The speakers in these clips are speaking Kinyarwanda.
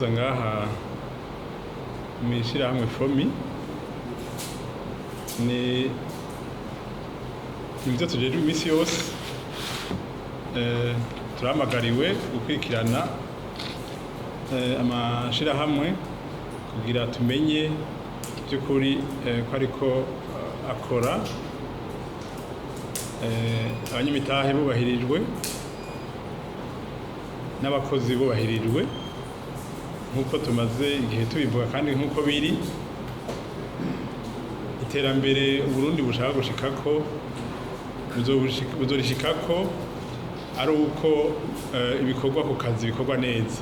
ngaha mwishirahamwe FOMI ni ibyo tujeje imisi yose turamagariwe gukurikirana amashirahamwe kugira tumenye by'ukuri ko ariko akora abanyamitahe bubahirijwe n'abakozi bubahirijwe nk'uko tumaze igihe tubivuga kandi nk'uko biri iterambere Burundi bushaka gushikako buzorishikako ari uko ibikorwa ku kazi bikorwa neza.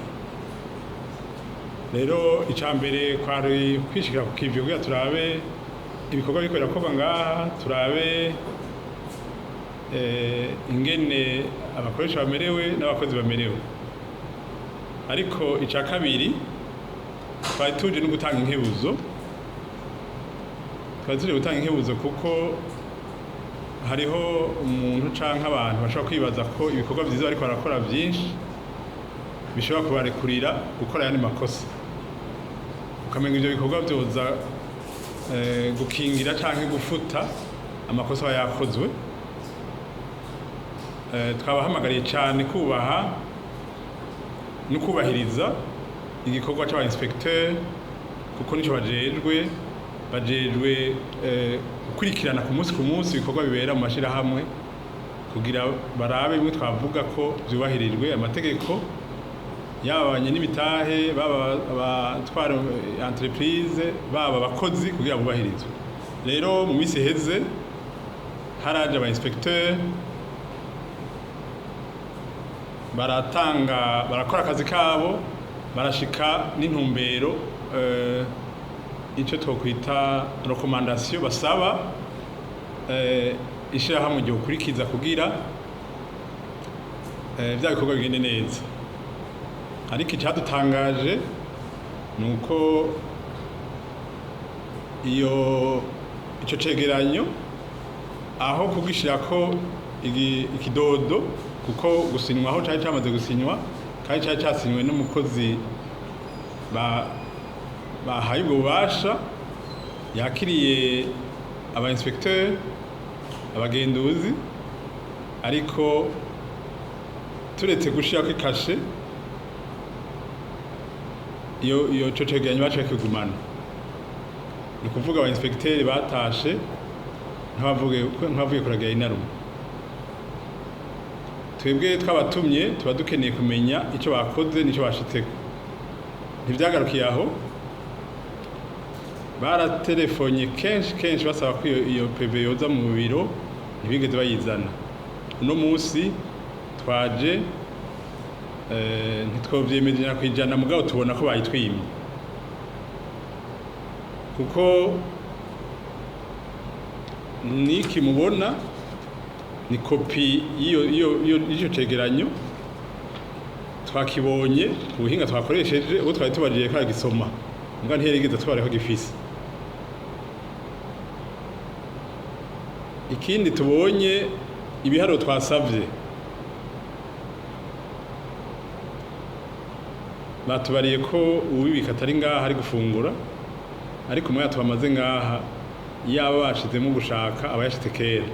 Rero icambere kwari kwishikira ku kivyo kugira turabe ibikorwa biko birakorwa ngaha, turabe ingene abakoresha bamerewe n'abakozi bamerewe. Ariko ica kabiri twari tuje no gutanga inkebuzo, kuko hariho umuntu canke abantu bashobora kwibaza ko ibikorwa vyiza bariko barakora vyinshi bishobora kubarekurira gukora yandi makosa, ukamenga ivyo bikorwa vyoza gukingira canke gufuta amakosa aba yakozwe. Twabahamagariye cane kubaha no kubahiriza igikorwa c'aba inspecteur kuko nico bajejwe gukurikirana ku munsi ibikorwa bibera mu mashirahamwe kugira barabe bimwe twavuga ko vyubahirijwe amategeko, yabanye n'ibitahe baba abatwara entreprise baba abakozi kugira bubahirizwe. Rero mu misi heze haraje aba inspecteur barakora akazi kabo, barashika n'intumbero ico twokwita recommandation basaba ishirahamwe ryo gukurikiza kugira vya bikorwa bigende neza. Ariko icadutangaje nuko ico cegeranyo aho kugishirako ikidodo kuko gusinywa aho cari camaze gusinywa kandi cari casinywe n'umukozi bahaye ubwo bubasha, yakiriye aba inspecteur abagenduzi, ariko turetse gushirako ikashe iyo co cegeranyo baciye kigumana. Ni kuvuga aba inspecteur batashe nk'abavuye kuragira inarume. Twebwe twabatumye tuba dukeneye kumenya ico bakoze n'ico bashitseko. Ntivyagarukiye aho, baratelefonye kenshi basaba ko iyo PV yoza mu biro, ntibigeze bayizana. Uno musi twaje ntitwovyemerera kwijana mugabo tubona ko bayitwimye, kuko niki mubona ni kopi y'ico cegeranyo twakibonye ku buhinga twakoresheje, uwo twari tubajije ko aragisoma mbwa ntiyarigeze twareko gifise. Ikindi tubonye ibiharuro twasavye batubariye ko uwibika atari ngaha ari gufungura, ariko umwe tubamaze ngaha yaba bashizemo gushaka aba yashitse kera.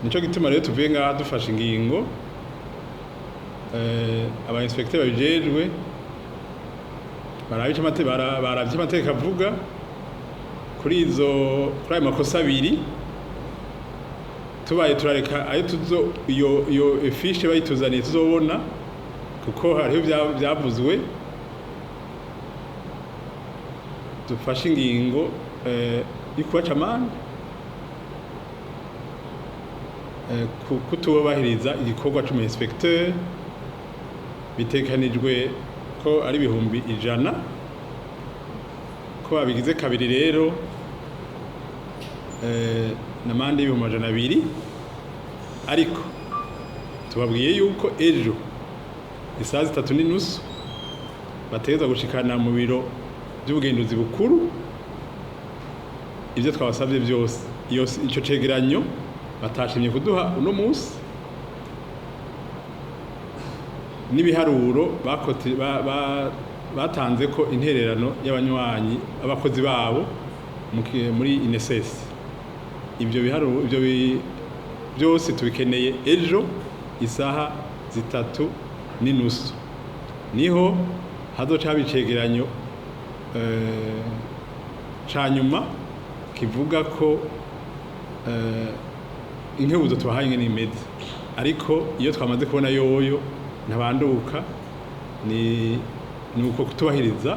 Nico gituma rero tuvuye ngaha dufashe ingingo aba inspecteur babijejwe baravye amategeko avuga kuri ayo makosa abiri, tubaye turareka ayo iyo fiche bayituzaniye tuzobona, kuko hariho vyavuzwe. Dufashe ingingo y'ikubaca amande kutubahiriza igikorwa c'umu inspecteur, bitekanijwe ko ari 100,000 ko babigize kabiri. Rero n'amande y'200,000, ariko tubabwiye yuko ejo isaha 3:30 bategeza gushikana mu biro by'ubugenduzi bukuru ivyo twabasavye vyose. Ico cegeranyo batashimye kuduha uno musi, n'ibiharuro batanze ko intererano y'abanywanyi abakozi babo muri INSS. Ibyo biharuro byose tubikeneye ejo isaha 3:30 niho hazoca haba icegeranyo ca nyuma kivuga ko inkebuzo tubahaye ingene imeze, ariko iyo twamaze kubona yoyo ntabanduka ni uko kutubahiriza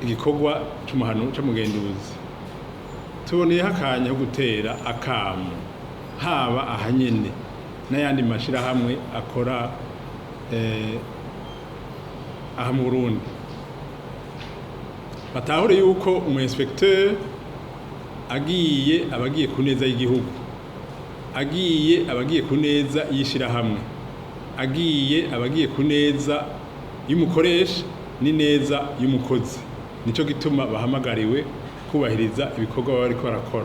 igikorwa c'umugenduzi. Tuboneyeho akanya ko gutera akamu haba ahanyene n'ayandi mashirahamwe akora aha mu Burundi, batahure yuko umu-inspecteur abagiye ku neza y'igihugu, abagiye ku neza y'ishirahamwe, abagiye ku neza y'umukoresha n'ineza y'umukozi. Nico gituma bahamagariwe kubahiriza ibikorwa baba bariko barakora.